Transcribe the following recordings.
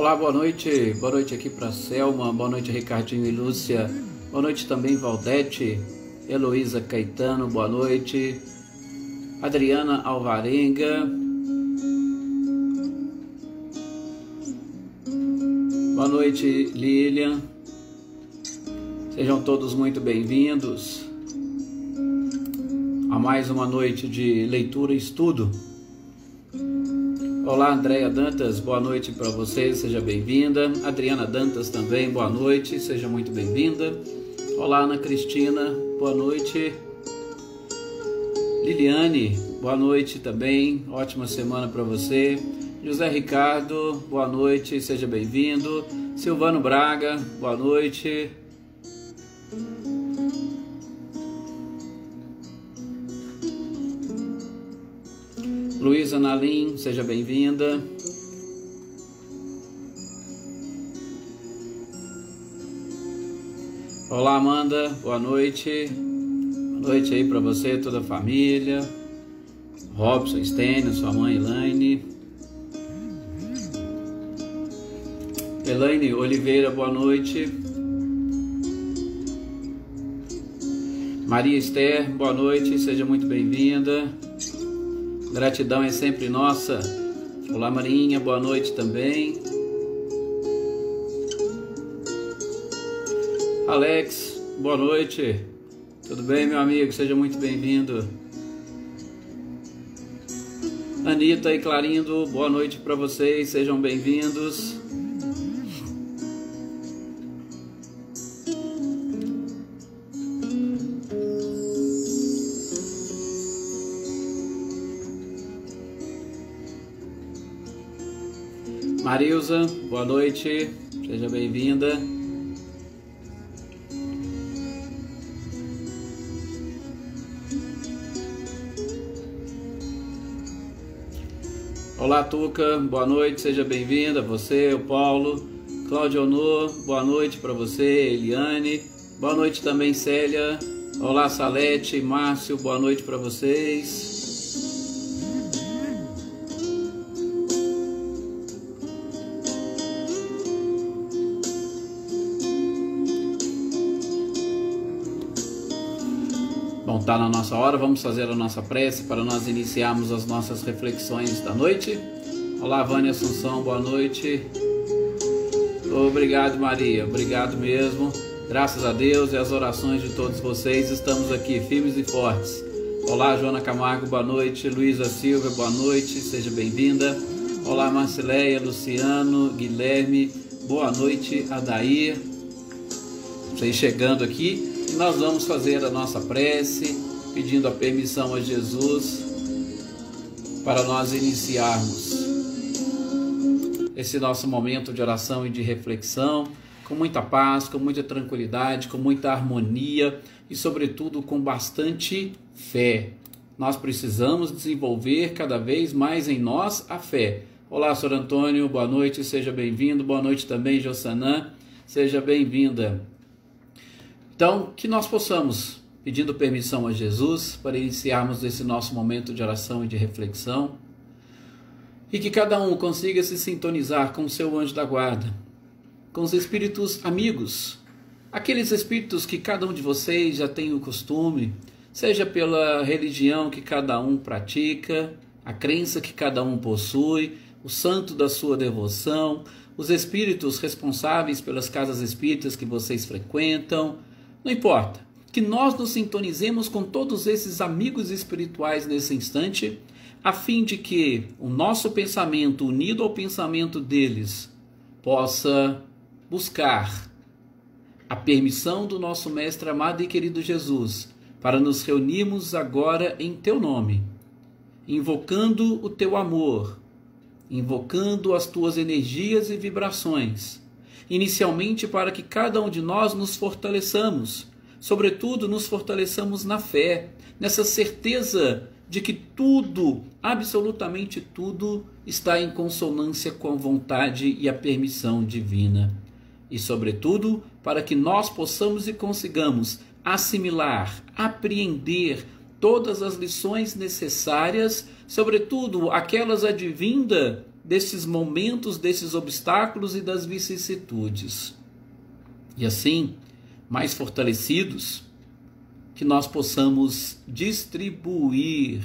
Olá, boa noite aqui para Selma, boa noite Ricardinho e Lúcia, boa noite também Valdete, Heloísa Caetano, boa noite, Adriana Alvarenga, boa noite Lilian, sejam todos muito bem-vindos a mais uma noite de leitura e estudo. Olá, Andréia Dantas, boa noite para você, seja bem-vinda. Adriana Dantas também, boa noite, seja muito bem-vinda. Olá, Ana Cristina, boa noite. Liliane, boa noite também, ótima semana para você. José Ricardo, boa noite, seja bem-vindo. Silvano Braga, boa noite. Luísa Nalim, seja bem-vinda. Olá, Amanda, boa noite. Boa noite aí para você, toda a família. Robson, Stênio, sua mãe Elaine. Elaine Oliveira, boa noite. Maria Esther, boa noite, seja muito bem-vinda. Gratidão é sempre nossa. Olá, Marinha, boa noite também. Alex, boa noite. Tudo bem, meu amigo? Seja muito bem-vindo. Anitta e Clarindo, boa noite para vocês. Sejam bem-vindos. Marilza, boa noite, seja bem-vinda. Olá, Tuca, boa noite, seja bem-vinda. Você, o Paulo, Cláudio Honor, boa noite para você, Eliane, boa noite também, Célia. Olá, Salete, Márcio, boa noite para vocês. Está na nossa hora, vamos fazer a nossa prece para nós iniciarmos as nossas reflexões da noite. Olá, Vânia Assunção, boa noite. Obrigado, Maria, obrigado mesmo. Graças a Deus e às orações de todos vocês, estamos aqui firmes e fortes. Olá, Joana Camargo, boa noite. Luísa Silva, boa noite, seja bem-vinda. Olá, Marcileia, Luciano, Guilherme, boa noite, Adair. Vocês chegando aqui. Nós vamos fazer a nossa prece, pedindo a permissão a Jesus para nós iniciarmos esse nosso momento de oração e de reflexão, com muita paz, com muita tranquilidade, com muita harmonia e, sobretudo, com bastante fé. Nós precisamos desenvolver cada vez mais em nós a fé. Olá, Sr. Antônio, boa noite, seja bem-vindo. Boa noite também, Jossanã, seja bem-vinda. Então, que nós possamos, pedindo permissão a Jesus, para iniciarmos esse nosso momento de oração e de reflexão, e que cada um consiga se sintonizar com o seu anjo da guarda, com os espíritos amigos, aqueles espíritos que cada um de vocês já tem o costume, seja pela religião que cada um pratica, a crença que cada um possui, o santo da sua devoção, os espíritos responsáveis pelas casas espíritas que vocês frequentam. Não importa, que nós nos sintonizemos com todos esses amigos espirituais nesse instante, a fim de que o nosso pensamento, unido ao pensamento deles, possa buscar a permissão do nosso Mestre amado e querido Jesus, para nos reunirmos agora em Teu nome, invocando o Teu amor, invocando as Tuas energias e vibrações, inicialmente para que cada um de nós nos fortaleçamos, sobretudo nos fortaleçamos na fé, nessa certeza de que tudo, absolutamente tudo, está em consonância com a vontade e a permissão divina. E sobretudo, para que nós possamos e consigamos assimilar, apreender todas as lições necessárias, sobretudo aquelas advindas desses momentos, desses obstáculos e das vicissitudes. E assim, mais fortalecidos, que nós possamos distribuir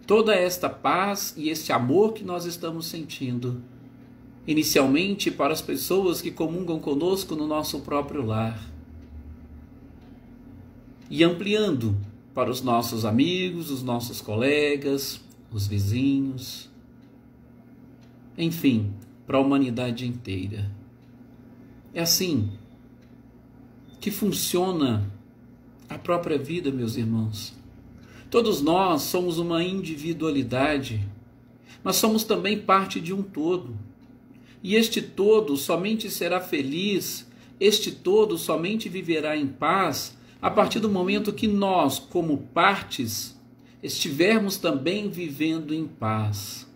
toda esta paz e este amor que nós estamos sentindo, inicialmente para as pessoas que comungam conosco no nosso próprio lar, e ampliando para os nossos amigos, os nossos colegas, os vizinhos, enfim, para a humanidade inteira. É assim que funciona a própria vida, meus irmãos. Todos nós somos uma individualidade, mas somos também parte de um todo. E este todo somente será feliz, este todo somente viverá em paz a partir do momento que nós, como partes, estivermos também vivendo em paz.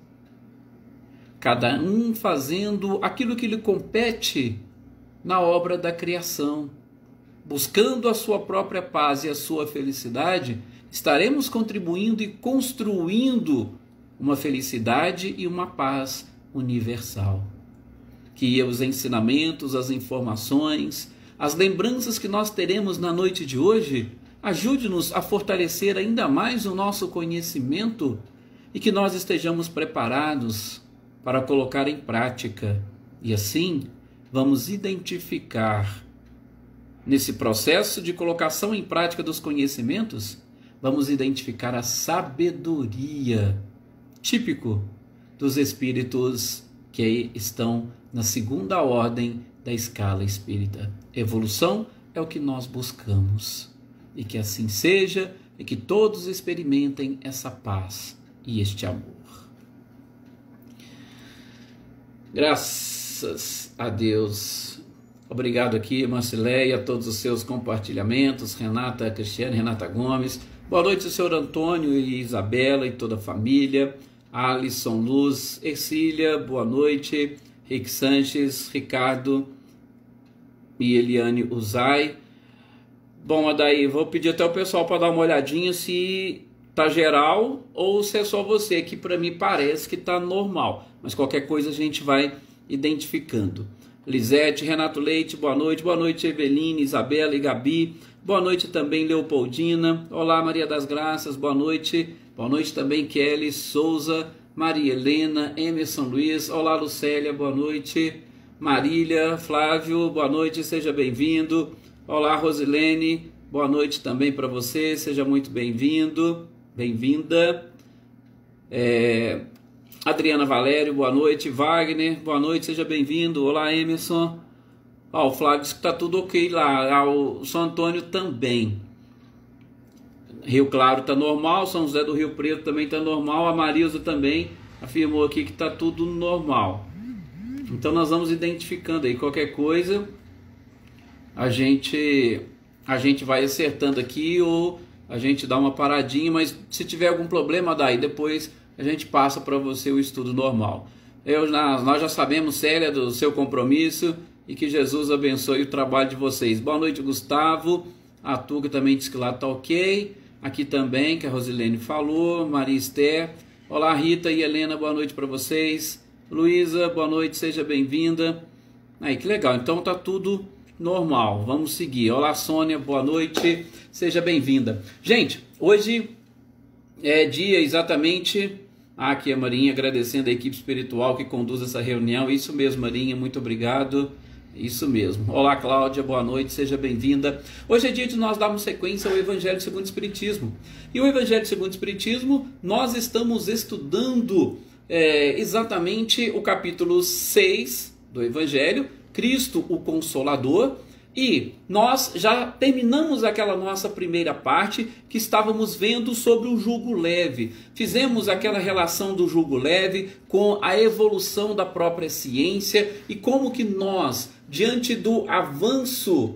Cada um fazendo aquilo que lhe compete na obra da criação, buscando a sua própria paz e a sua felicidade, estaremos contribuindo e construindo uma felicidade e uma paz universal. Que os ensinamentos, as informações, as lembranças que nós teremos na noite de hoje ajude-nos a fortalecer ainda mais o nosso conhecimento e que nós estejamos preparados para colocar em prática. E assim, vamos identificar, nesse processo de colocação em prática dos conhecimentos, vamos identificar a sabedoria, típico dos espíritos que estão na segunda ordem da escala espírita. Evolução é o que nós buscamos. E que assim seja, e que todos experimentem essa paz e este amor. Graças a Deus. Obrigado aqui, Marcileia, a todos os seus compartilhamentos. Renata Cristiane, Renata Gomes. Boa noite, senhor Antônio e Isabela e toda a família. Alisson Luz, Ercília, boa noite. Rick Sanches, Ricardo e Eliane Uzai. Bom, Adaí, vou pedir até o pessoal para dar uma olhadinha se tá geral ou se é só você, que para mim parece que tá normal, mas qualquer coisa a gente vai identificando. Lisete, Renato Leite, boa noite Eveline, Isabela e Gabi, boa noite também Leopoldina, olá Maria das Graças, boa noite também Kelly Souza, Maria Helena, Emerson Luiz, olá Lucélia, boa noite, Marília, Flávio, boa noite, seja bem-vindo, olá Rosilene, boa noite também para você, seja muito bem-vindo, bem-vinda, Adriana Valério, boa noite, Wagner, boa noite, seja bem-vindo, olá Emerson, o Flávio disse que está tudo ok lá, o São Antônio também, Rio Claro está normal, São José do Rio Preto também está normal, a Marilza também afirmou aqui que está tudo normal. Então nós vamos identificando aí, qualquer coisa a gente vai acertando aqui ou a gente dá uma paradinha, mas se tiver algum problema daí depois a gente passa para você o estudo normal. Nós já sabemos, Célia, do seu compromisso e que Jesus abençoe o trabalho de vocês. Boa noite, Gustavo, a Tuga também disse que lá está ok. Aqui também, que a Rosilene falou, Maria Esther, olá Rita e Helena, boa noite para vocês, Luísa, boa noite, seja bem-vinda, aí que legal, então tá tudo normal, vamos seguir, olá Sônia, boa noite, seja bem-vinda. Gente, hoje é dia exatamente, aqui a Marinha agradecendo a equipe espiritual que conduz essa reunião, isso mesmo Marinha, muito obrigado. Isso mesmo. Olá, Cláudia, boa noite, seja bem-vinda. Hoje é dia de nós darmos sequência ao Evangelho segundo o Espiritismo. E o Evangelho segundo o Espiritismo, nós estamos estudando exatamente o capítulo 6 do Evangelho, Cristo o Consolador, e nós já terminamos aquela nossa primeira parte que estávamos vendo sobre o jugo leve. Fizemos aquela relação do jugo leve com a evolução da própria ciência e como que nós, diante do avanço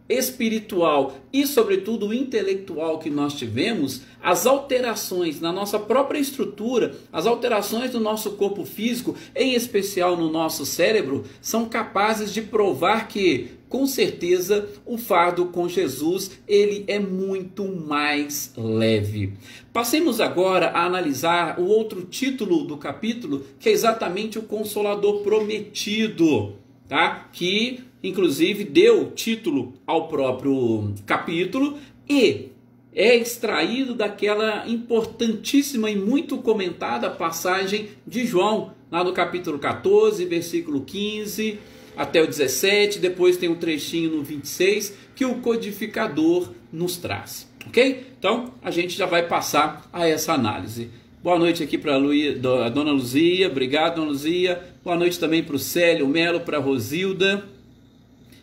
espiritual e, sobretudo, intelectual que nós tivemos, as alterações na nossa própria estrutura, as alterações do nosso corpo físico, em especial no nosso cérebro, são capazes de provar que, com certeza, o fardo com Jesus, ele é muito mais leve. Passemos agora a analisar o outro título do capítulo, que é exatamente o Consolador Prometido, tá? Que inclusive deu título ao próprio capítulo e é extraído daquela importantíssima e muito comentada passagem de João, lá no capítulo 14, versículo 15 até o 17, depois tem um trechinho no 26 que o codificador nos traz, ok? Então a gente já vai passar a essa análise. Boa noite aqui para a Dona Luzia, obrigado Dona Luzia, boa noite também para o Célio Melo, para a Rosilda.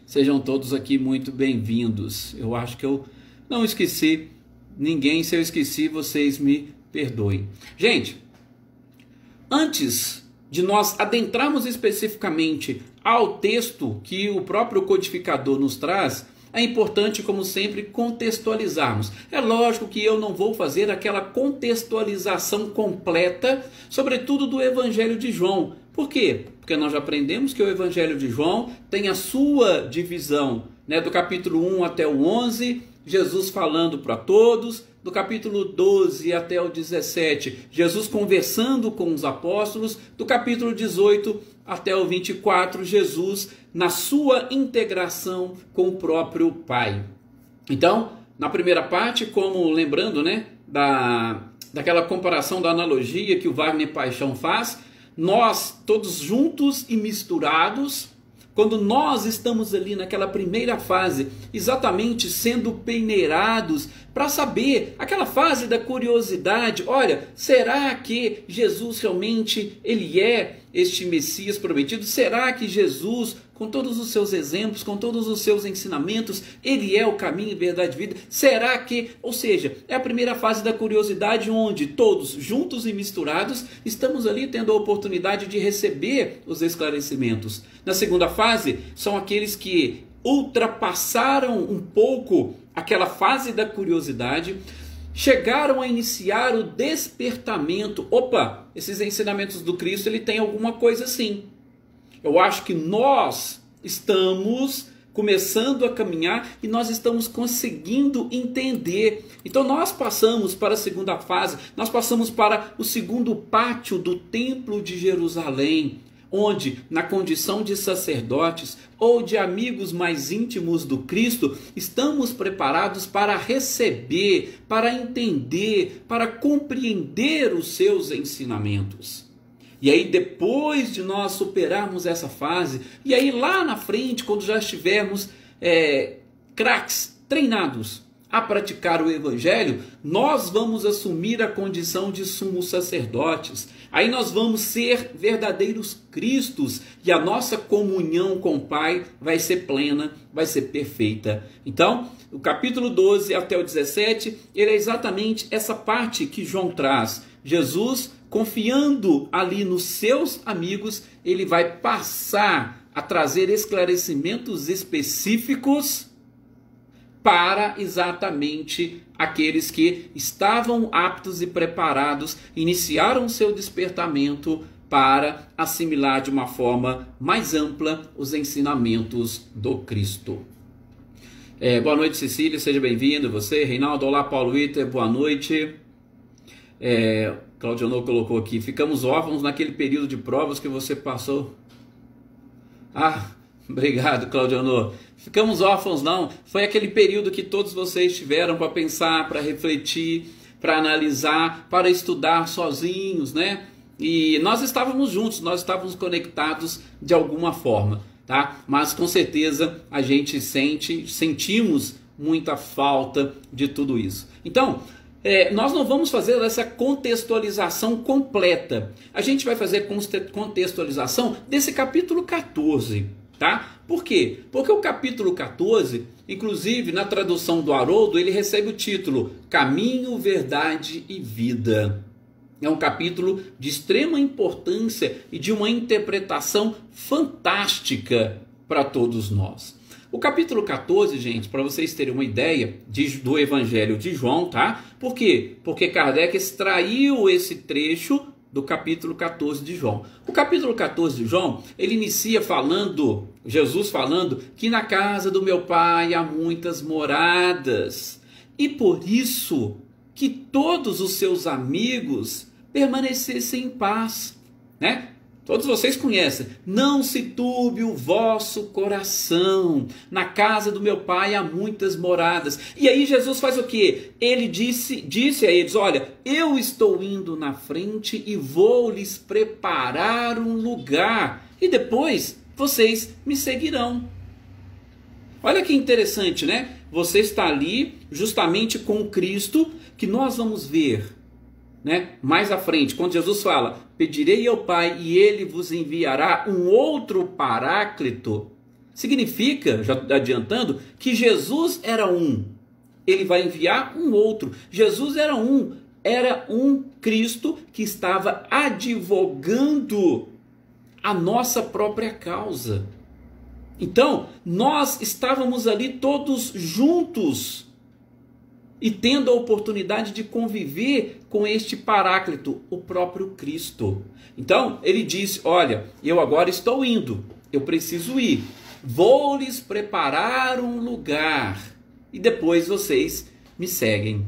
Sejam todos aqui muito bem-vindos. Eu acho que eu não esqueci ninguém. Se eu esqueci, vocês me perdoem. Gente, antes de nós adentrarmos especificamente ao texto que o próprio codificador nos traz, é importante, como sempre, contextualizarmos. É lógico que eu não vou fazer aquela contextualização completa, sobretudo do Evangelho de João. Por quê? Porque nós já aprendemos que o Evangelho de João tem a sua divisão, né, do capítulo 1 até o 11, Jesus falando para todos, do capítulo 12 até o 17, Jesus conversando com os apóstolos, do capítulo 18 até o 24, Jesus na sua integração com o próprio Pai. Então, na primeira parte, como lembrando, né, daquela comparação, da analogia que o Wagner Paixão faz, nós todos juntos e misturados, quando nós estamos ali naquela primeira fase, exatamente sendo peneirados para saber, aquela fase da curiosidade, olha, será que Jesus realmente ele é este Messias prometido? Será que Jesus, com todos os seus exemplos, com todos os seus ensinamentos, ele é o caminho, verdade e vida? Será que, ou seja, é a primeira fase da curiosidade onde todos, juntos e misturados, estamos ali tendo a oportunidade de receber os esclarecimentos. Na segunda fase, são aqueles que ultrapassaram um pouco aquela fase da curiosidade, chegaram a iniciar o despertamento. Opa, esses ensinamentos do Cristo, ele tem alguma coisa assim. Eu acho que nós estamos começando a caminhar e nós estamos conseguindo entender. Então nós passamos para a segunda fase, nós passamos para o segundo pátio do Templo de Jerusalém, onde, na condição de sacerdotes ou de amigos mais íntimos do Cristo, estamos preparados para receber, para entender, para compreender os seus ensinamentos. E aí, depois de nós superarmos essa fase, e aí lá na frente, quando já estivermos craques, treinados a praticar o Evangelho, nós vamos assumir a condição de sumos sacerdotes. Aí nós vamos ser verdadeiros Cristos e a nossa comunhão com o Pai vai ser plena, vai ser perfeita. Então, o capítulo 12 até o 17, ele é exatamente essa parte que João traz. Jesus, confiando ali nos seus amigos, ele vai passar a trazer esclarecimentos específicos para exatamente aqueles que estavam aptos e preparados, iniciaram seu despertamento para assimilar de uma forma mais ampla os ensinamentos do Cristo. Boa noite, Cecília, seja bem-vindo. Você, Reinaldo, olá, Paulo Iter, boa noite. Claudionor colocou aqui, ficamos órfãos naquele período de provas que você passou. Obrigado, Claudionor. Ficamos órfãos não, foi aquele período que todos vocês tiveram para pensar, para refletir, para analisar, para estudar sozinhos, né? E nós estávamos juntos, nós estávamos conectados de alguma forma, tá? Mas com certeza a gente sentimos muita falta de tudo isso. Então, nós não vamos fazer essa contextualização completa. A gente vai fazer contextualização desse capítulo 14, tá? Por quê? Porque o capítulo 14, inclusive na tradução do Haroldo, ele recebe o título Caminho, Verdade e Vida. É um capítulo de extrema importância e de uma interpretação fantástica para todos nós. O capítulo 14, gente, para vocês terem uma ideia do Evangelho de João, tá? Por quê? Porque Kardec extraiu esse trecho do capítulo 14 de João. O capítulo 14 de João, ele inicia falando, Jesus falando, que na casa do meu Pai há muitas moradas, e por isso que todos os seus amigos permanecessem em paz, né? Todos vocês conhecem. Não se turbe o vosso coração. Na casa do meu Pai há muitas moradas. E aí Jesus faz o quê? Ele disse a eles, olha, eu estou indo na frente e vou lhes preparar um lugar. E depois vocês me seguirão. Olha que interessante, né? Você está ali justamente com Cristo, que nós vamos ver, né? Mais à frente, quando Jesus fala, pedirei ao Pai e Ele vos enviará um outro paráclito, significa, já adiantando, que Jesus era um, Ele vai enviar um outro. Jesus era um Cristo que estava advogando a nossa própria causa. Então, nós estávamos ali todos juntos, e tendo a oportunidade de conviver com este paráclito, o próprio Cristo. Então, ele disse, olha, eu agora estou indo, eu preciso ir, vou lhes preparar um lugar, e depois vocês me seguem.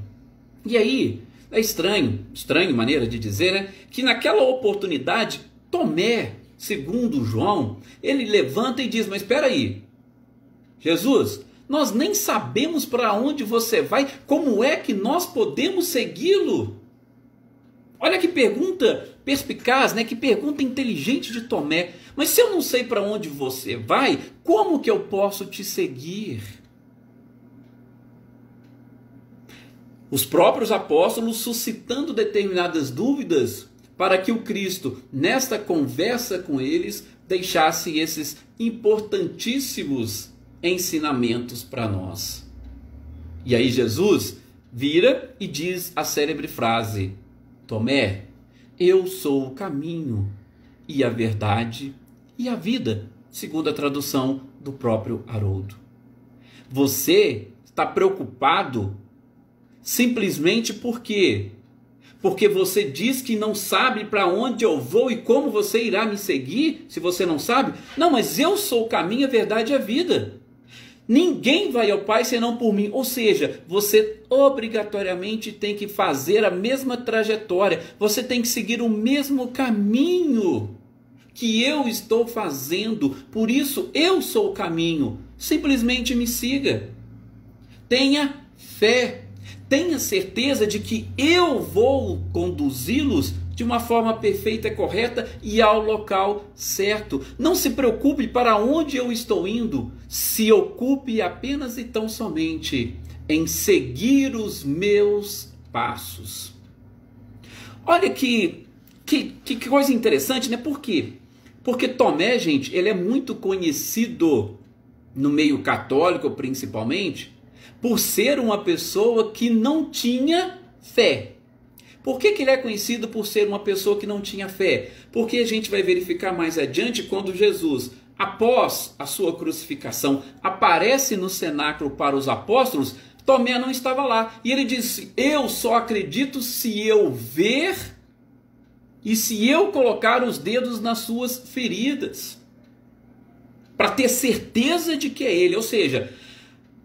E aí, é estranho maneira de dizer, né? Que naquela oportunidade, Tomé, segundo João, ele levanta e diz, mas espera aí, Jesus, nós nem sabemos para onde você vai, como é que nós podemos segui-lo? Olha que pergunta perspicaz, né? Que pergunta inteligente de Tomé. Mas se eu não sei para onde você vai, como que eu posso te seguir? Os próprios apóstolos suscitando determinadas dúvidas para que o Cristo, nesta conversa com eles, deixasse esses importantíssimos ensinamentos para nós. E aí Jesus vira e diz a célebre frase, Tomé, eu sou o caminho e a verdade e a vida, segundo a tradução do próprio Haroldo. Você está preocupado simplesmente por quê? Porque você diz que não sabe para onde eu vou e como você irá me seguir, se você não sabe? Não, mas eu sou o caminho, a verdade e a vida. Ninguém vai ao Pai senão por mim. Ou seja, você obrigatoriamente tem que fazer a mesma trajetória. Você tem que seguir o mesmo caminho que eu estou fazendo. Por isso, eu sou o caminho. Simplesmente me siga. Tenha fé. Tenha certeza de que eu vou conduzi-los de uma forma perfeita e correta e ao local certo. Não se preocupe para onde eu estou indo. Se ocupe apenas e tão somente em seguir os meus passos. Olha que coisa interessante, né? Por quê? Porque Tomé, gente, ele é muito conhecido no meio católico, principalmente, por ser uma pessoa que não tinha fé. Por que ele é conhecido por ser uma pessoa que não tinha fé? Porque a gente vai verificar mais adiante quando Jesus, após a sua crucificação, aparece no cenáculo para os apóstolos, Tomé não estava lá. E ele disse, eu só acredito se eu ver e se eu colocar os dedos nas suas feridas. Para ter certeza de que é ele. Ou seja,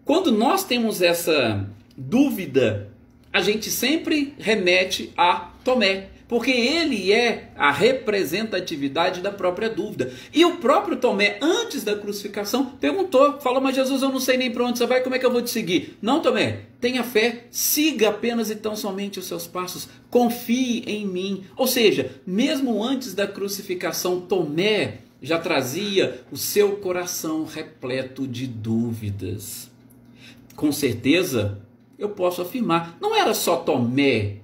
quando nós temos essa dúvida, a gente sempre remete a Tomé, porque ele é a representatividade da própria dúvida. E o próprio Tomé, antes da crucificação, perguntou, falou, mas Jesus, eu não sei nem para onde você vai, como é que eu vou te seguir? Não, Tomé, tenha fé, siga apenas e tão somente os seus passos, confie em mim. Ou seja, mesmo antes da crucificação, Tomé já trazia o seu coração repleto de dúvidas. Com certeza, eu posso afirmar, não era só Tomé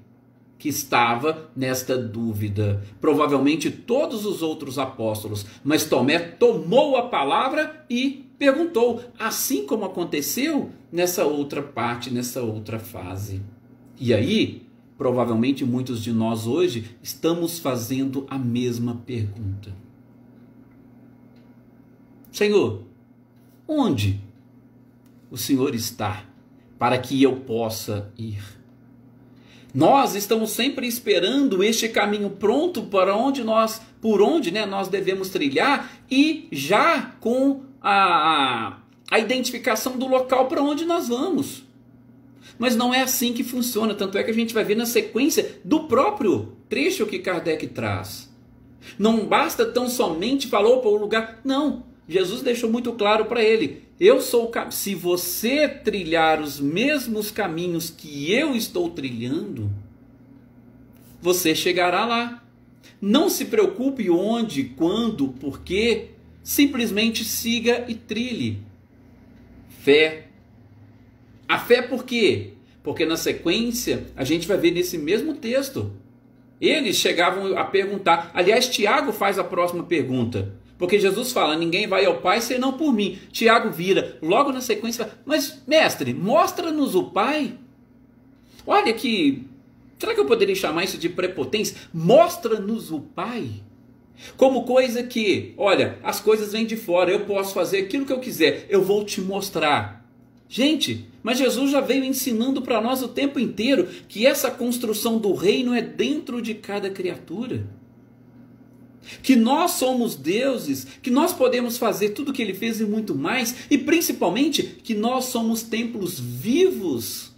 que estava nesta dúvida. Provavelmente todos os outros apóstolos. Mas Tomé tomou a palavra e perguntou. Assim como aconteceu nessa outra parte, nessa outra fase. E aí, provavelmente muitos de nós hoje estamos fazendo a mesma pergunta. Senhor, onde o Senhor está para que eu possa ir? Nós estamos sempre esperando este caminho pronto por onde nós devemos trilhar, e já com a identificação do local para onde nós vamos. Mas não é assim que funciona, tanto é que a gente vai ver na sequência do próprio trecho que Kardec traz. Não basta tão somente falar para o lugar, não. Jesus deixou muito claro para ele: eu sou o caminho. Se você trilhar os mesmos caminhos que eu estou trilhando, você chegará lá. Não se preocupe onde, quando, por quê. Simplesmente siga e trilhe. Fé. A fé por quê? Porque na sequência a gente vai ver nesse mesmo texto. Eles chegavam a perguntar. Aliás, Tiago faz a próxima pergunta. Porque Jesus fala: ninguém vai ao Pai senão por mim. Tiago vira logo na sequência e fala: mas mestre, mostra-nos o Pai. Olha que... será que eu poderia chamar isso de prepotência? Mostra-nos o Pai. Como coisa que, olha, as coisas vêm de fora, eu posso fazer aquilo que eu quiser, eu vou te mostrar. Gente, mas Jesus já veio ensinando para nós o tempo inteiro que essa construção do reino é dentro de cada criatura. Que nós somos deuses, que nós podemos fazer tudo o que ele fez e muito mais, e principalmente que nós somos templos vivos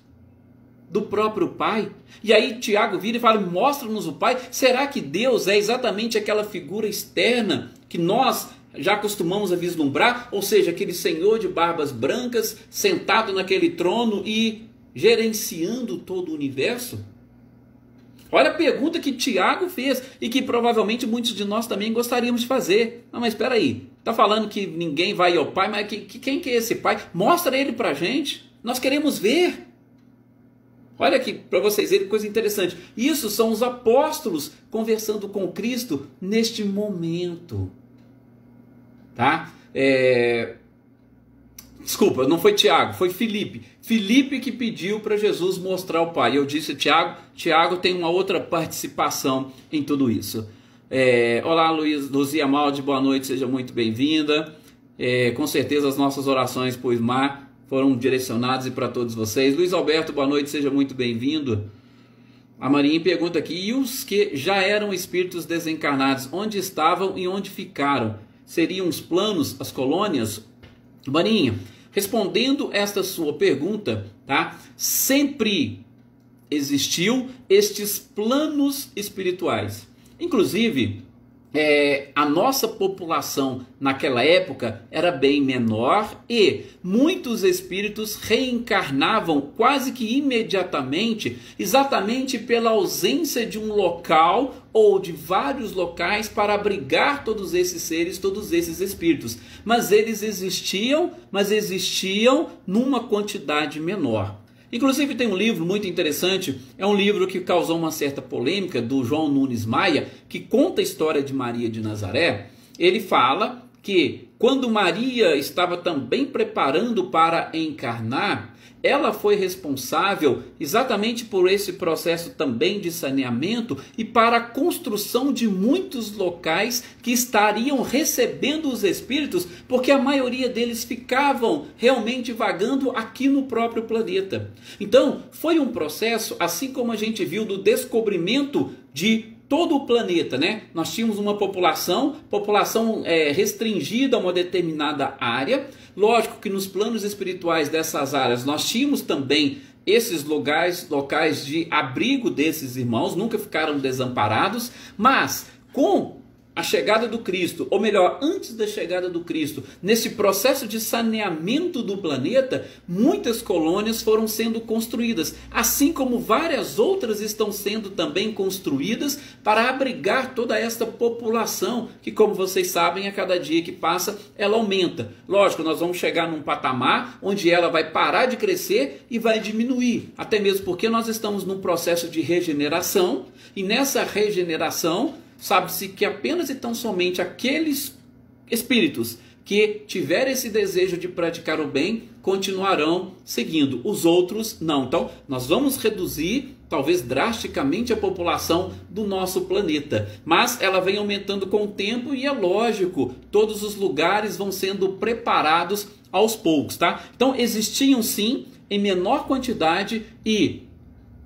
do próprio Pai. E aí Tiago vira e fala: mostra-nos o Pai. Será que Deus é exatamente aquela figura externa que nós já acostumamos a vislumbrar? Ou seja, aquele Senhor de barbas brancas, sentado naquele trono e gerenciando todo o universo? Olha a pergunta que Tiago fez e que provavelmente muitos de nós também gostaríamos de fazer. Não, mas espera aí, está falando que ninguém vai ao Pai, mas quem que é esse Pai? Mostra ele para a gente, nós queremos ver. Olha aqui para vocês verem coisa interessante. Isso são os apóstolos conversando com Cristo neste momento. Tá? Desculpa, não foi Tiago, foi Filipe. Filipe que pediu para Jesus mostrar o Pai. Eu disse Tiago tem uma outra participação em tudo isso. Olá, Luzia Maldi, boa noite, seja muito bem-vinda. Com certeza as nossas orações por Ismar foram direcionadas e para todos vocês. Luiz Alberto, boa noite, seja muito bem-vindo. A Marinha pergunta aqui: e os que já eram espíritos desencarnados, onde estavam e onde ficaram? Seriam os planos, as colônias? Marinha, respondendo esta sua pergunta, tá? Sempre existiu estes planos espirituais. Inclusive, a nossa população naquela época era bem menor e muitos espíritos reencarnavam quase que imediatamente, exatamente pela ausência de um local ou de vários locais para abrigar todos esses seres, todos esses espíritos. Mas eles existiam, numa quantidade menor. Inclusive tem um livro muito interessante, é um livro que causou uma certa polêmica, do João Nunes Maia, que conta a história de Maria de Nazaré. Ele fala que quando Maria estava também preparando para encarnar, ela foi responsável exatamente por esse processo também de saneamento e para a construção de muitos locais que estariam recebendo os espíritos, porque a maioria deles ficavam realmente vagando aqui no próprio planeta. Então, foi um processo, assim como a gente viu do descobrimento de todo o planeta, né? Nós tínhamos uma população restringida a uma determinada área. Lógico que nos planos espirituais dessas áreas nós tínhamos também esses locais de abrigo desses irmãos, nunca ficaram desamparados, mas com a chegada do Cristo, ou melhor, antes da chegada do Cristo, nesse processo de saneamento do planeta, muitas colônias foram sendo construídas, assim como várias outras estão sendo também construídas para abrigar toda esta população, que, como vocês sabem, a cada dia que passa, ela aumenta. Lógico, nós vamos chegar num patamar onde ela vai parar de crescer e vai diminuir, até mesmo porque nós estamos num processo de regeneração, e nessa regeneração, sabe-se que apenas e tão somente aqueles espíritos que tiverem esse desejo de praticar o bem continuarão seguindo, os outros não. Então, nós vamos reduzir, talvez drasticamente, a população do nosso planeta, mas ela vem aumentando com o tempo e é lógico, todos os lugares vão sendo preparados aos poucos, tá? Então existiam sim em menor quantidade, e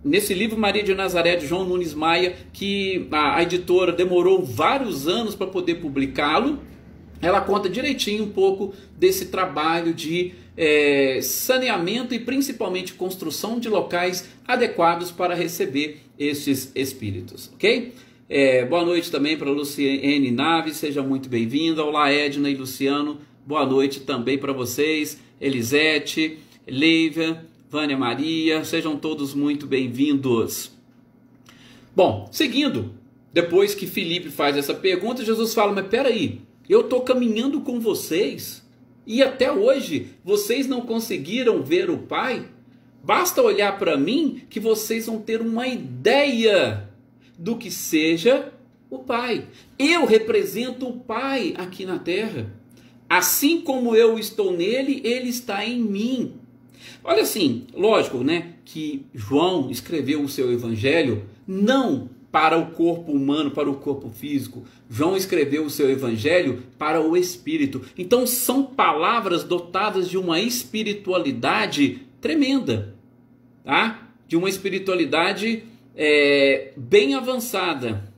nesse livro Maria de Nazaré, de João Nunes Maia, que a editora demorou vários anos para poder publicá-lo, ela conta direitinho um pouco desse trabalho de saneamento e principalmente construção de locais adequados para receber estes espíritos, ok? Boa noite também para Luciene Naves, seja muito bem-vinda. Olá, Edna e Luciano, boa noite também para vocês. Elisete, Leívia, Vânia Maria, sejam todos muito bem-vindos. Bom, seguindo, depois que Filipe faz essa pergunta, Jesus fala, mas peraí, eu estou caminhando com vocês e até hoje vocês não conseguiram ver o Pai? Basta olhar para mim que vocês vão ter uma ideia do que seja o Pai. Eu represento o Pai aqui na terra. Assim como eu estou nele, ele está em mim. Olha assim, lógico, né, que João escreveu o seu evangelho não para o corpo humano, para o corpo físico. João escreveu o seu evangelho para o espírito. Então são palavras dotadas de uma espiritualidade tremenda, tá? De uma espiritualidade bem avançada.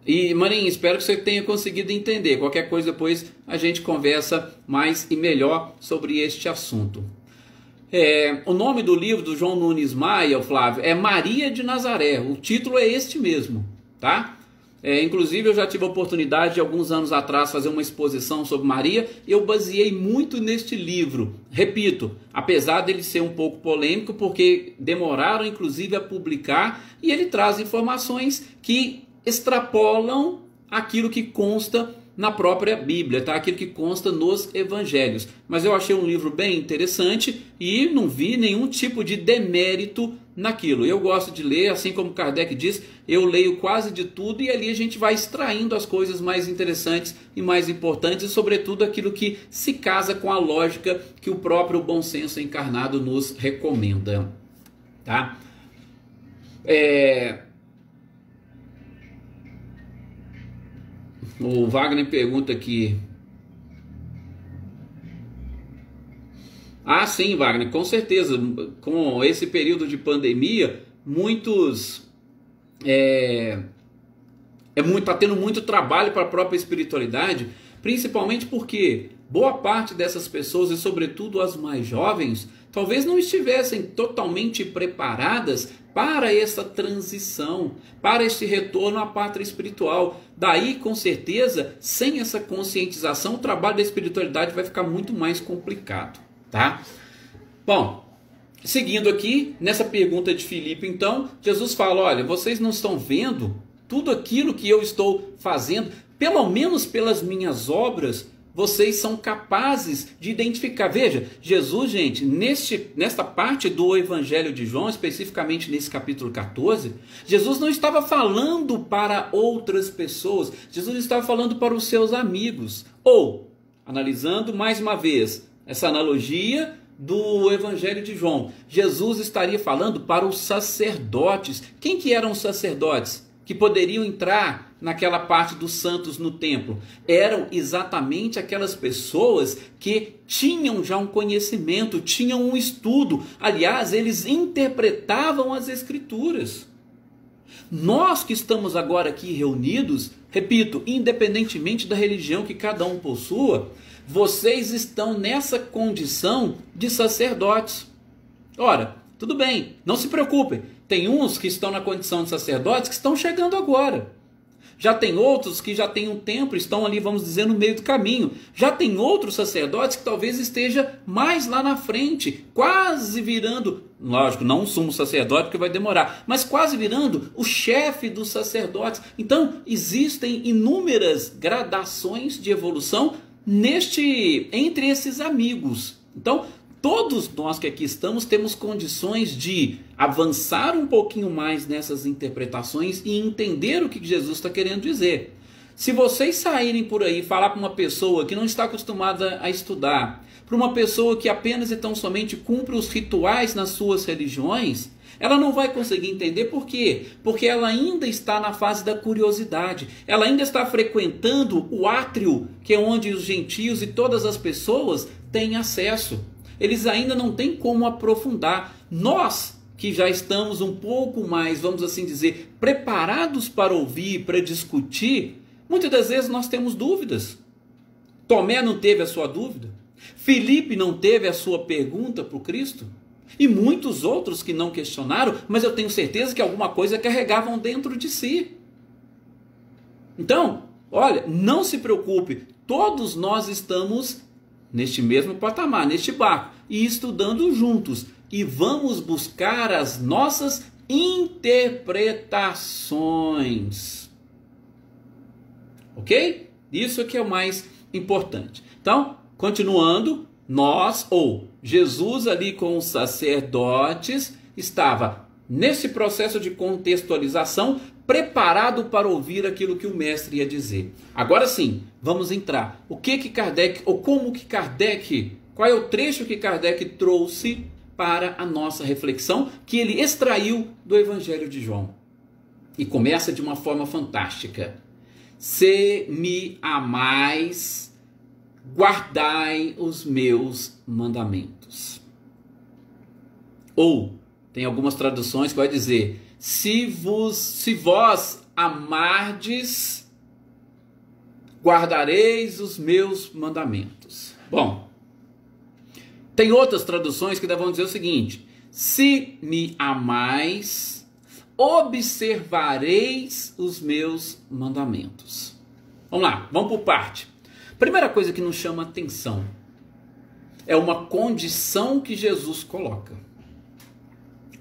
E Marinho, espero que você tenha conseguido entender. Qualquer coisa depois a gente conversa mais e melhor sobre este assunto. O nome do livro do João Nunes Maia, Flávio, é Maria de Nazaré. O título é este mesmo, tá? Inclusive eu já tive a oportunidade de alguns anos atrás fazer uma exposição sobre Maria. Eu baseei muito neste livro. Repito, apesar dele ser um pouco polêmico, porque demoraram inclusive a publicar, e ele traz informações que extrapolam aquilo que consta na própria Bíblia, tá? Aquilo que consta nos evangelhos. Mas eu achei um livro bem interessante e não vi nenhum tipo de demérito naquilo. Eu gosto de ler, assim como Kardec diz, eu leio quase de tudo e ali a gente vai extraindo as coisas mais interessantes e mais importantes, e sobretudo aquilo que se casa com a lógica que o próprio bom senso encarnado nos recomenda, tá? O Wagner pergunta aqui. Ah, sim, Wagner, com certeza. Com esse período de pandemia, tá tendo muito trabalho para a própria espiritualidade, principalmente porque boa parte dessas pessoas, e sobretudo as mais jovens, talvez não estivessem totalmente preparadas para essa transição, para esse retorno à pátria espiritual. Daí, com certeza, sem essa conscientização, o trabalho da espiritualidade vai ficar muito mais complicado, tá? Bom, seguindo aqui, nessa pergunta de Filipe, então, Jesus fala, olha, vocês não estão vendo tudo aquilo que eu estou fazendo, pelo menos pelas minhas obras, vocês são capazes de identificar. Veja, Jesus, gente, nesta parte do Evangelho de João, especificamente nesse capítulo 14, Jesus não estava falando para outras pessoas, Jesus estava falando para os seus amigos. Ou, analisando mais uma vez essa analogia do Evangelho de João, Jesus estaria falando para os sacerdotes. Quem que eram os sacerdotes que poderiam entrar naquela parte dos santos no templo? Eram exatamente aquelas pessoas que tinham já um conhecimento, tinham um estudo. Aliás, eles interpretavam as Escrituras. Nós que estamos agora aqui reunidos, repito, independentemente da religião que cada um possua, vocês estão nessa condição de sacerdotes. Ora, tudo bem, não se preocupem. Tem uns que estão na condição de sacerdotes que estão chegando agora. Já tem outros que já têm um tempo, estão ali, vamos dizer, no meio do caminho. Já tem outros sacerdotes que talvez esteja mais lá na frente, quase virando, lógico, não um sumo sacerdote porque vai demorar, mas quase virando o chefe dos sacerdotes. Então, existem inúmeras gradações de evolução entre esses amigos. Então, todos nós que aqui estamos temos condições de avançar um pouquinho mais nessas interpretações e entender o que Jesus está querendo dizer. Se vocês saírem por aí e falar para uma pessoa que não está acostumada a estudar, para uma pessoa que apenas e tão somente cumpre os rituais nas suas religiões, ela não vai conseguir entender. Por quê? Porque ela ainda está na fase da curiosidade. Ela ainda está frequentando o átrio, que é onde os gentios e todas as pessoas têm acesso. Eles ainda não têm como aprofundar. Nós, que já estamos um pouco mais, vamos assim dizer, preparados para ouvir, para discutir, muitas das vezes nós temos dúvidas. Tomé não teve a sua dúvida. Filipe não teve a sua pergunta para o Cristo. E muitos outros que não questionaram, mas eu tenho certeza que alguma coisa carregavam dentro de si. Então, olha, não se preocupe, todos nós estamos neste mesmo patamar, neste barco, e estudando juntos, e vamos buscar as nossas interpretações. Ok? Isso que é o mais importante. Então, continuando, Jesus ali com os sacerdotes estava nesse processo de contextualização, preparado para ouvir aquilo que o mestre ia dizer. Agora sim, vamos entrar. Qual é o trecho que Kardec trouxe para a nossa reflexão, que ele extraiu do Evangelho de João? E começa de uma forma fantástica. Se me amais, guardai os meus mandamentos. Ou, tem algumas traduções que vai dizer, se vós amardes, guardareis os meus mandamentos. Bom, tem outras traduções que vão dizer o seguinte, se me amais, observareis os meus mandamentos. Vamos lá, vamos por parte. Primeira coisa que nos chama atenção é uma condição que Jesus coloca.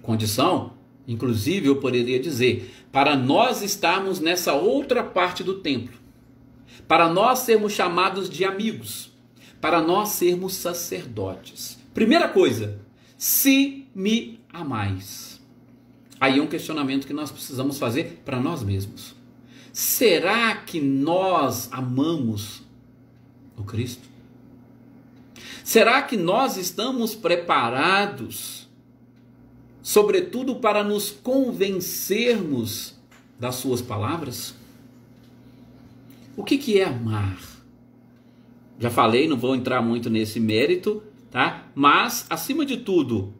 Condição, inclusive eu poderia dizer, para nós estarmos nessa outra parte do templo, para nós sermos chamados de amigos, para nós sermos sacerdotes. Primeira coisa, se me amais. Aí é um questionamento que nós precisamos fazer para nós mesmos. Será que nós amamos o Cristo? Será que nós estamos preparados, sobretudo para nos convencermos das suas palavras? O que é amar? Já falei, não vou entrar muito nesse mérito, tá? Mas, acima de tudo,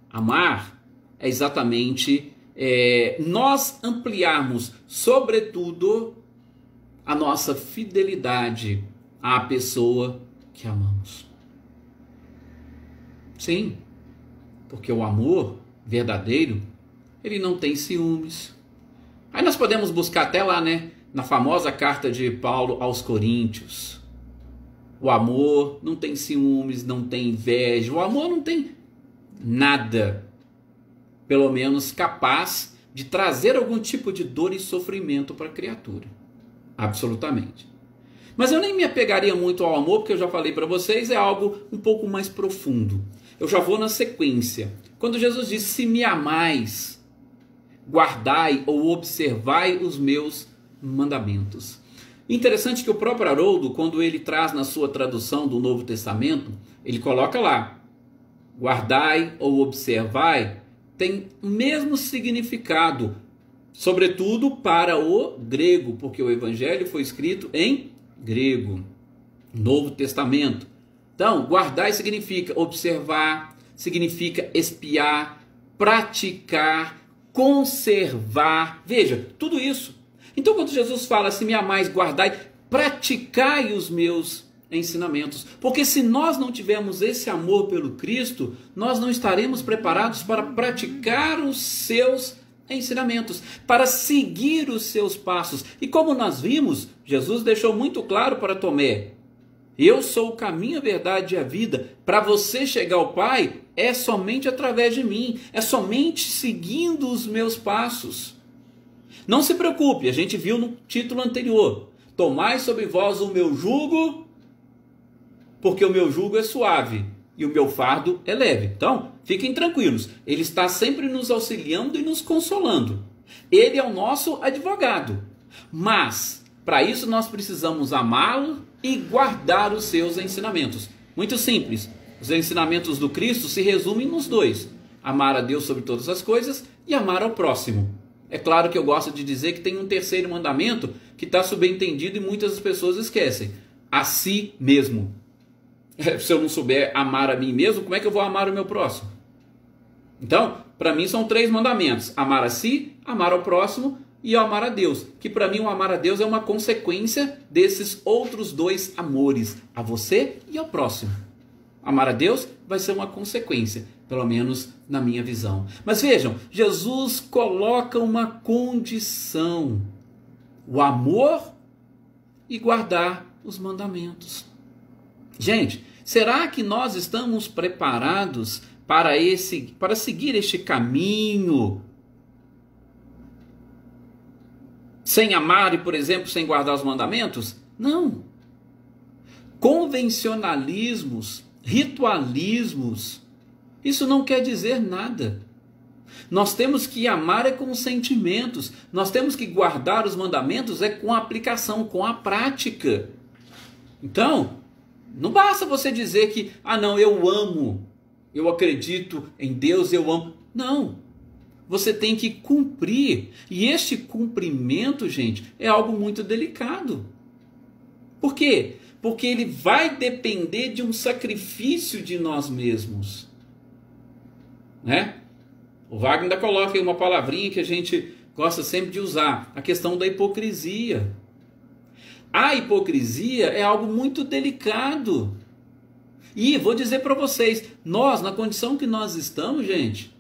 amar é exatamente nós ampliarmos, sobretudo, a nossa fidelidade à pessoa que amamos. Sim, porque o amor verdadeiro, ele não tem ciúmes. Aí nós podemos buscar até lá, né, na famosa carta de Paulo aos Coríntios. O amor não tem ciúmes, não tem inveja, o amor não tem nada, pelo menos capaz de trazer algum tipo de dor e sofrimento para a criatura. Absolutamente. Mas eu nem me apegaria muito ao amor, porque eu já falei para vocês, é algo um pouco mais profundo. Eu já vou na sequência. Quando Jesus diz, se me amais, guardai ou observai os meus mandamentos. Interessante que o próprio Haroldo, quando ele traz na sua tradução do Novo Testamento, ele coloca lá, guardai ou observai, tem o mesmo significado, sobretudo para o grego, porque o Evangelho foi escrito em grego, Novo Testamento. Então, guardar significa observar, significa espiar, praticar, conservar. Veja, tudo isso. Então, quando Jesus fala, se me amais, guardai, praticai os meus ensinamentos. Porque se nós não tivermos esse amor pelo Cristo, nós não estaremos preparados para praticar os seus ensinamentos, para seguir os seus passos. E como nós vimos, Jesus deixou muito claro para Tomé, eu sou o caminho, a verdade e a vida. Para você chegar ao Pai, é somente através de mim, é somente seguindo os meus passos. Não se preocupe, a gente viu no título anterior, tomai sobre vós o meu jugo, porque o meu jugo é suave e o meu fardo é leve. Então, fiquem tranquilos, ele está sempre nos auxiliando e nos consolando. Ele é o nosso advogado. Mas, Para isso nós precisamos amá-lo e guardar os seus ensinamentos. Muito simples. Os ensinamentos do Cristo se resumem nos dois: amar a Deus sobre todas as coisas e amar ao próximo. É claro que eu gosto de dizer que tem um terceiro mandamento que está subentendido e muitas pessoas esquecem: a si mesmo. Se eu não souber amar a mim mesmo, como é que eu vou amar o meu próximo? Então, para mim são 3 mandamentos: amar a si, amar ao próximo e amar a Deus. Que para mim o amar a Deus é uma consequência desses outros 2 amores: a você e ao próximo. Amar a Deus vai ser uma consequência, pelo menos na minha visão. Mas vejam, Jesus coloca uma condição: o amor e guardar os mandamentos. Gente, será que nós estamos preparados para seguir este caminho sem amar e, por exemplo, sem guardar os mandamentos? Não. Convencionalismos, ritualismos, isso não quer dizer nada. Nós temos que amar é com os sentimentos, nós temos que guardar os mandamentos é com a aplicação, com a prática. Então, não basta você dizer que, não, eu amo, eu acredito em Deus, eu amo. Não, você tem que cumprir. E este cumprimento, gente, é algo muito delicado. Por quê? Porque ele vai depender de um sacrifício de nós mesmos. Né? O Wagner ainda coloca aí uma palavrinha que a gente gosta sempre de usar: a questão da hipocrisia. A hipocrisia é algo muito delicado. E vou dizer para vocês, nós, na condição que nós estamos, gente,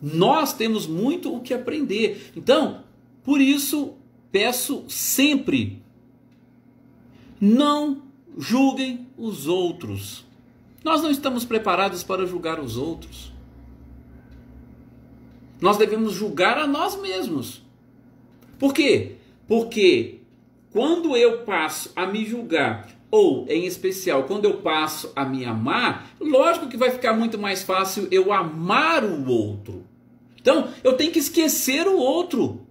nós temos muito o que aprender. Então, por isso, peço sempre: não julguem os outros. Nós não estamos preparados para julgar os outros. Nós devemos julgar a nós mesmos. Por quê? Porque quando eu passo a me julgar, ou em especial quando eu passo a me amar, lógico que vai ficar muito mais fácil eu amar o outro. Então, eu tenho que esquecer o outro.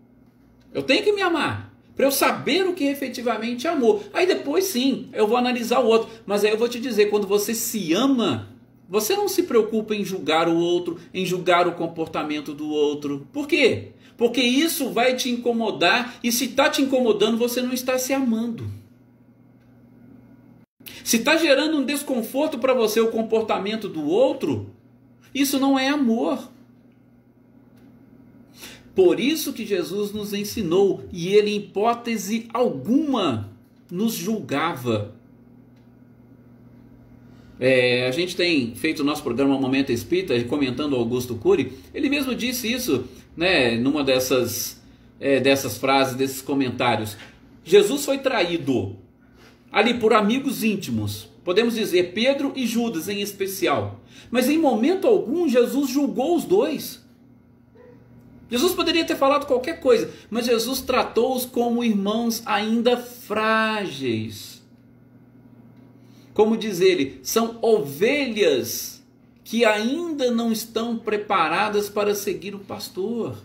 Eu tenho que me amar, para eu saber o que efetivamente é amor. Aí depois sim, eu vou analisar o outro. Mas aí eu vou te dizer, quando você se ama, você não se preocupa em julgar o outro, em julgar o comportamento do outro. Por quê? Porque isso vai te incomodar, e se está te incomodando, você não está se amando. Se está gerando um desconforto para você o comportamento do outro, isso não é amor. Por isso que Jesus nos ensinou, e ele em hipótese alguma nos julgava. A gente tem feito o nosso programa Momento Espírita, comentando o Augusto Cury. Ele mesmo disse isso, né, numa dessas frases, desses comentários. Jesus foi traído ali por amigos íntimos, podemos dizer Pedro e Judas em especial, mas em momento algum Jesus julgou os dois. Jesus poderia ter falado qualquer coisa, mas Jesus tratou-os como irmãos ainda frágeis. Como diz ele, são ovelhas que ainda não estão preparadas para seguir o pastor.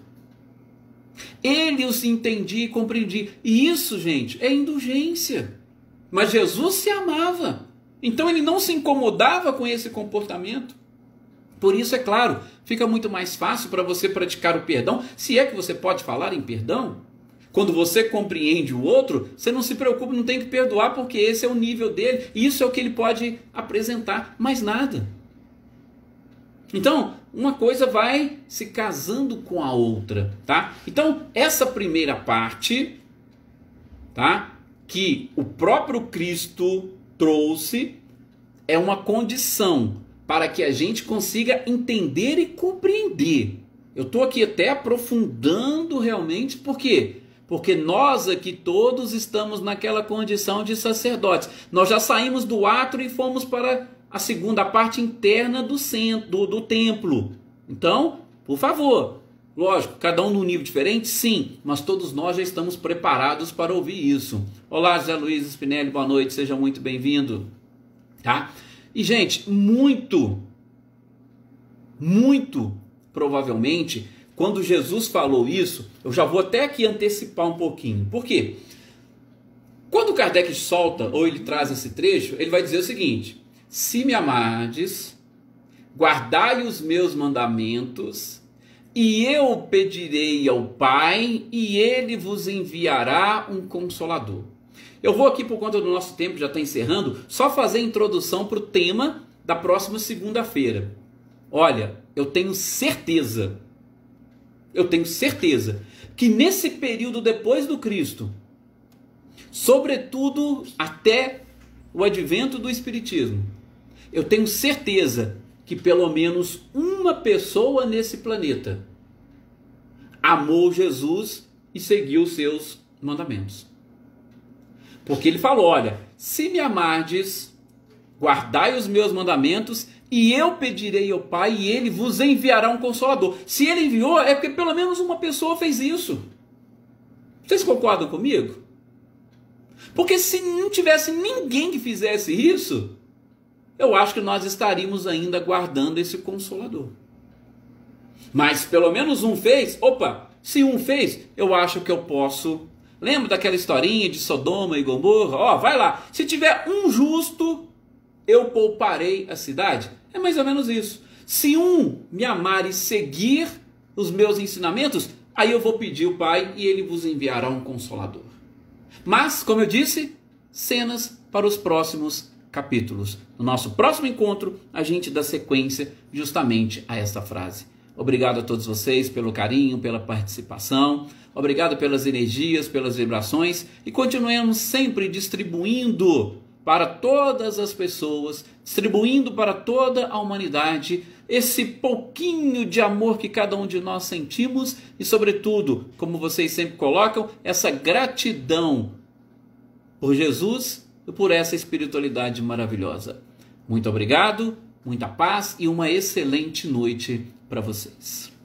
Ele os entendia e compreendia. E isso, gente, é indulgência. Mas Jesus se amava. Então ele não se incomodava com esse comportamento. Por isso, é claro, fica muito mais fácil para você praticar o perdão. Se é que você pode falar em perdão. Quando você compreende o outro, você não se preocupa, não tem que perdoar, porque esse é o nível dele. Isso é o que ele pode apresentar, mais nada. Então, uma coisa vai se casando com a outra, tá? Então, essa primeira parte, tá, que o próprio Cristo trouxe, é uma condição para que a gente consiga entender e compreender. Eu estou aqui até aprofundando realmente, por quê? Porque nós aqui todos estamos naquela condição de sacerdotes. Nós já saímos do átrio e fomos para a segunda parte interna do centro, do templo. Então, por favor, lógico, cada um num nível diferente, sim, mas todos nós já estamos preparados para ouvir isso. Olá, José Luiz Spinelli, boa noite, seja muito bem-vindo. Tá? E, gente, muito provavelmente, quando Jesus falou isso, eu já vou até aqui antecipar um pouquinho. Por quê? Kardec solta, ou ele traz esse trecho, ele vai dizer o seguinte: se me amardes, guardai os meus mandamentos, e eu pedirei ao Pai, e ele vos enviará um Consolador. Eu vou aqui, por conta do nosso tempo, já está encerrando, só fazer a introdução para o tema da próxima segunda-feira. Olha, eu tenho certeza que nesse período depois do Cristo, sobretudo até o advento do Espiritismo, eu tenho certeza que pelo menos uma pessoa nesse planeta amou Jesus e seguiu os seus mandamentos. Porque ele falou: olha, se me amardes, guardai os meus mandamentos, e eu pedirei ao Pai, e ele vos enviará um Consolador. Se ele enviou, é porque pelo menos uma pessoa fez isso. Vocês concordam comigo? Porque se não tivesse ninguém que fizesse isso, eu acho que nós estaríamos ainda guardando esse Consolador. Mas pelo menos um fez. Opa, se um fez, eu acho que eu posso. Lembra daquela historinha de Sodoma e Gomorra? Ó, vai lá. Se tiver um justo, eu pouparei a cidade. É mais ou menos isso. Se um me amar e seguir os meus ensinamentos, aí eu vou pedir o Pai e ele vos enviará um Consolador. Mas, como eu disse, cenas para os próximos capítulos. No nosso próximo encontro, a gente dá sequência justamente a esta frase. Obrigado a todos vocês pelo carinho, pela participação. Obrigado pelas energias, pelas vibrações. E continuemos sempre distribuindo para todas as pessoas, distribuindo para toda a humanidade esse pouquinho de amor que cada um de nós sentimos e, sobretudo, como vocês sempre colocam, essa gratidão por Jesus e por essa espiritualidade maravilhosa. Muito obrigado, muita paz e uma excelente noite para vocês.